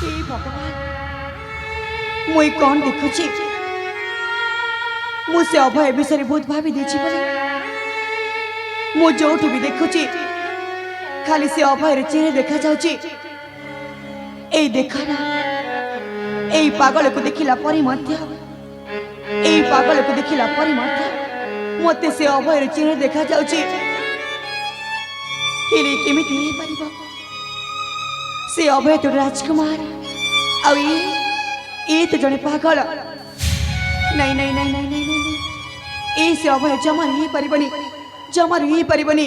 हे भगवान मुई कौन देखुची मु से अभय विषय बहुत भावी देछि बोले मु जोठी भी देखुची खाली से अभयर चेहरे देखा जाउची एई देखा ना एई पागल को देखिला परी मध्य एई पागल को देखिला परी मध्य मते से अभयर चेहरे देखा जाउची हेले केमिति हे परिबो से अभय तो राजकुमार आ ये तो जने पागल नहीं नहीं नहीं नहीं नहीं नहीं ए से अभय जमा नहीं परिबनी जमा नहीं परिबनी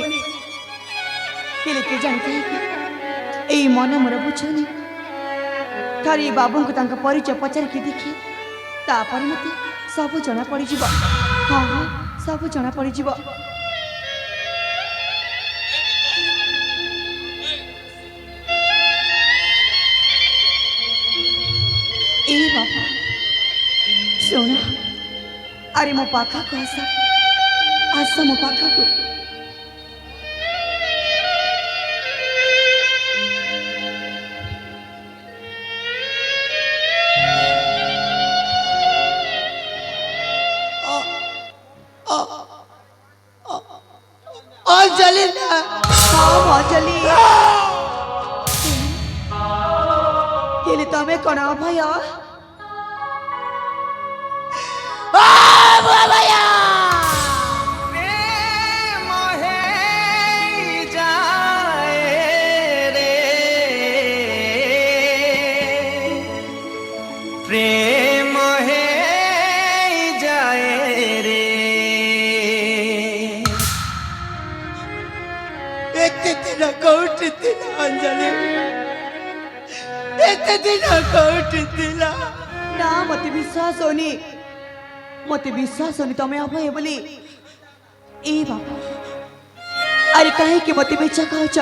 हेले के जानते ए मन मोर बुझनी थारी बाबू को तांका परिचय पचार के देखी तापर मते सब जना पड़ी जीव हां हां सब जना पड़ी जीव ए बाबा सुन अरे मो पाखा को आसा मो पाखा को अंजलि अंजलि हेले तमे कौन भय भैया प्रेम है जाए रे एते दिन कौट दिला अंजलि एते दिन कौट दिला ना मते विश्वास होनी तमे अभय बोली ए बाबा अरे काहे के मते बेचा कहछ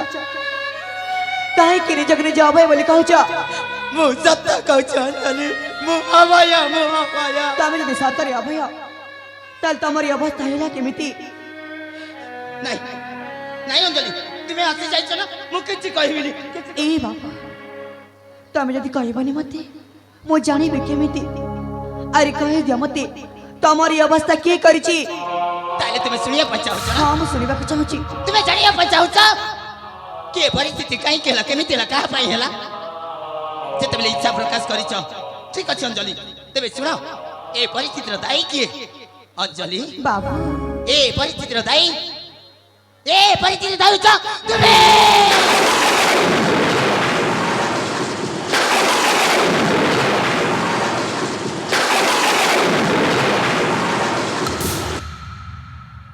काहे के जगने जा अभय बोली कहछ मु सत्य कहछ अंजलि मु अभया तमे जदि सतरे अभय ताल तमरी अवस्था हैला केमिति नहीं नहीं अंजलि तुम्हें आसी जाइछ ना मु किछि कहबिनी ए बाबा तमे जदि कहबनी मते मु जानिबे केमिति अरे कहे दिया मते तमरी अवस्था के करिछि ताले तुम्हें सुनिया पचाउछ ना हां मु सुनिबा चाहूछि तुम्हें जानिया पचाउछ के परिस्थिति काई केला केमिति ला कहा पाई हैला जेतबेले इच्छा प्रकाश करिछ ठीक अछि अंजलि तेबे सुनो ए परिस्थितिर दाई किए अंजलि बाबू ए परिस्थितिर दाई ए परिस्थितिर दाई छ तुम्हें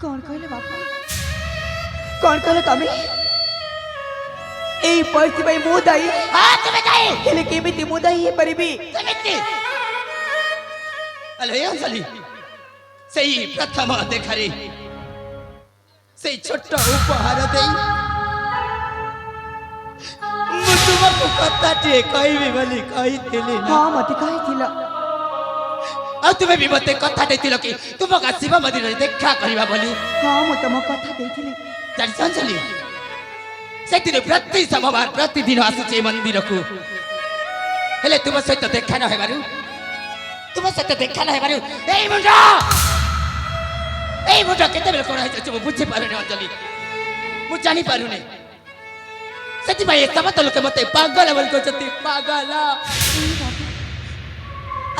कौन कहले बाबा कौन कहले तमे ए परिस्थिति भाई मु दाई हां तुम्हें दाई हेले केमिति मु दाई हे परिबी केमिति अले अंजलि सही प्रथम देखारे सही छोट उपहार देई मु तुमको कथा टे कहबी बोली कहिथिली ना हां मते कहिथिला आ तुम्हें भी मते कथा देथिलो कि तुमका शिव मंदिर रे देखा करबा बोली हां मु तम कथा देथिली जानि अंजलि सेतिर प्रति सोमवार प्रतिदिन आसुचे मंदिर को हेले तुम सहित देखा न हेबारु तुम सहित देखा न हेबारु एई मुंडा केते बेल कोन है छ बुझी पारुने अंजलि मु जानि पारुने सेति भाई समत लोक मते पागल बोल को जति पागल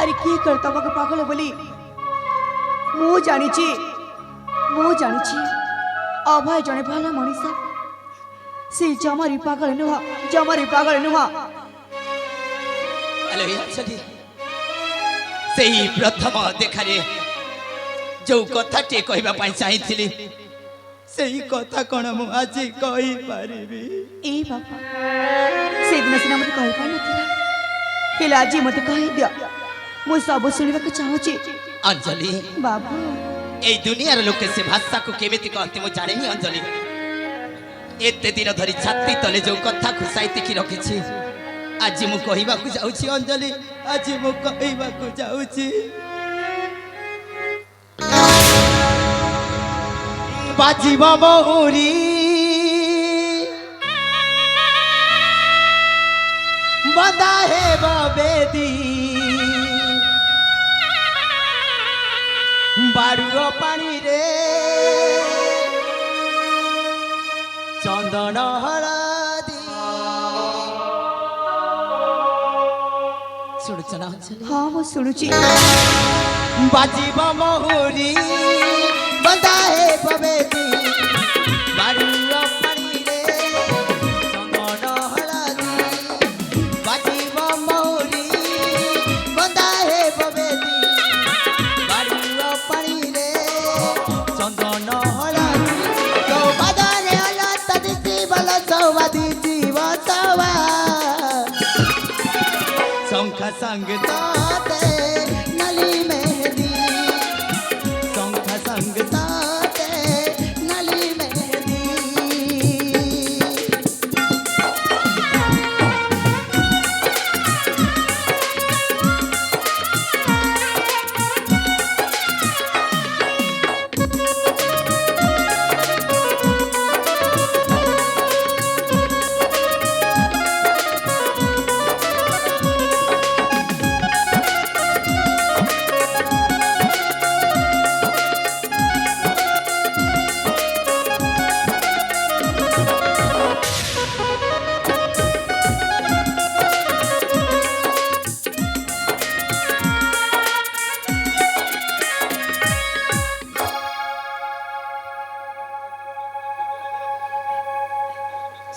अरे की करता मग पागल बोली मु जानिछि अभय जने भला मनीषा से जमारी पागल नुहा अले अंजलि सेही प्रथम देखारे जो कथा टे कहबा पई चाहिथिली सेही कथा कोन मु आज कहि परिबी ए बाबा से दिन सिना मते कहि पाइ नथिला हेला आज मते कहि दिया मु सब सुनिबा के चाहूची अंजलि बाबू ए दुनिया रे लोके से भाषा को केमिति कहते मु जानेनी अंजलि एते दिन धरी छाती तले जो कथा खुसाई तिकी रखिछि आज मु कहिबा को जाउछि अंजलि आज मु कहिबा को जाउछि बाजीबा बहुरी बंदा हेब बेदी बाड़ुओ पानी रे चंदन हलदी शुणुच ना हाँ मु शुणुची बाजीब महुरी बंदा हेब बेदी बाड़ुओ पानी रे चंदन हलदी बाजीब महुरी बंदा हेब बेदी बाड़ुओ पानी रे चंदन हलदी चौबादने हलत दिसी बल चौबादी जीव चौबा शंख संग ताते नली मेहंदी शंख संग ताते नली मेहंदी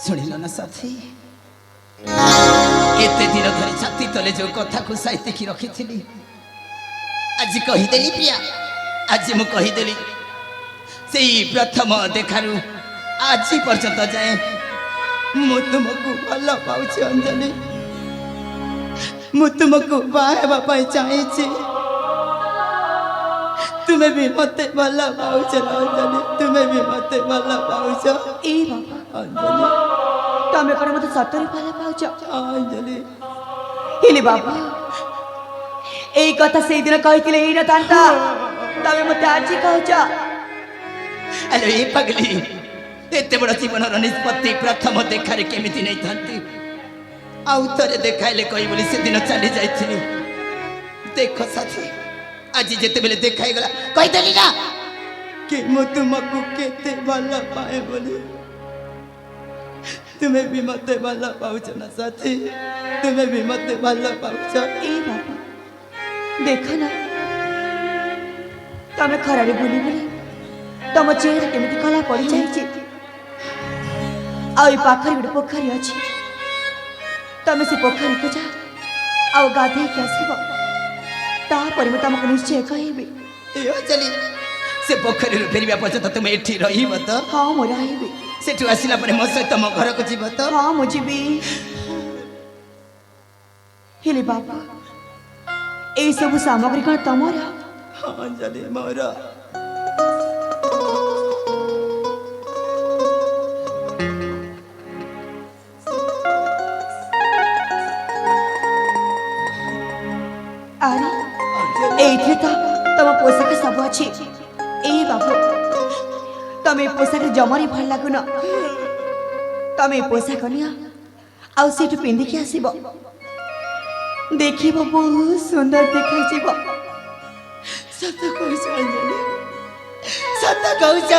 शुणिल ना साथी एते दिन धरी छाती तले जो कथा को साइतिकी रखी आज कहीदेली प्रिया आज मु कहीदेली से प्रथम देखारू आज पर्यंत जाए मु तुमको भल पाऊँ अंजलि मु तुमको बाहवा चाहिए तुम्हें भी मते भल पाऊँ अंजलि तुम्हें भी मते भल पाऊँ ए बाबा अंजलि तमें कौन मत सतरी भल पाउछ अंजलि हेले बाबा এই কথা সেই দিন কইতিলে এই না তান্তা তবে মতে আজি কହୁଛ हेलो ये पगली एते बड़ जीवन निष्पत्ति प्रथम देखारे केमिति नहीं थांती आउ तरे देखाइले कई बोली से दिन चली जाइथिनी देखो साथी आज जेते बेले देखाई गला कहि देली ना कि मु तुमको केते भल पाए बोली तुम्हें भी मते भल पाउछ ना साथी तुम्हें भी मते भल पाउछ ए बाबा देखो ना तमें खरारे बुली बुली तम चेहरा केमिति कला पड़ी जाइए आई पाखरी गोटे पोखरी अच्छी तमें से पोखरी को जा आउ गाधे के आसब तापर मैं तुमको निश्चय कहबी ए चली से पोखरी फेरवा पर्यंत तुम एठी रहिब तो हाँ मो रही सेठू आसिला परे मो सहित मो घर को जीव तो हाँ मु जीवी हेले बाबा ए सब सामग्री कौन तमर हाँ जली मोर अरे एइथे तो तम पोशाक सब अच्छी ए बाबू तमें पोशाक जमारी भल लगुन तमें पोशाक निया आउ सेठू पिंधिकी आसब देखिब बहुत सुंदर देखा सत कहूछ अंजलि सत कहूछ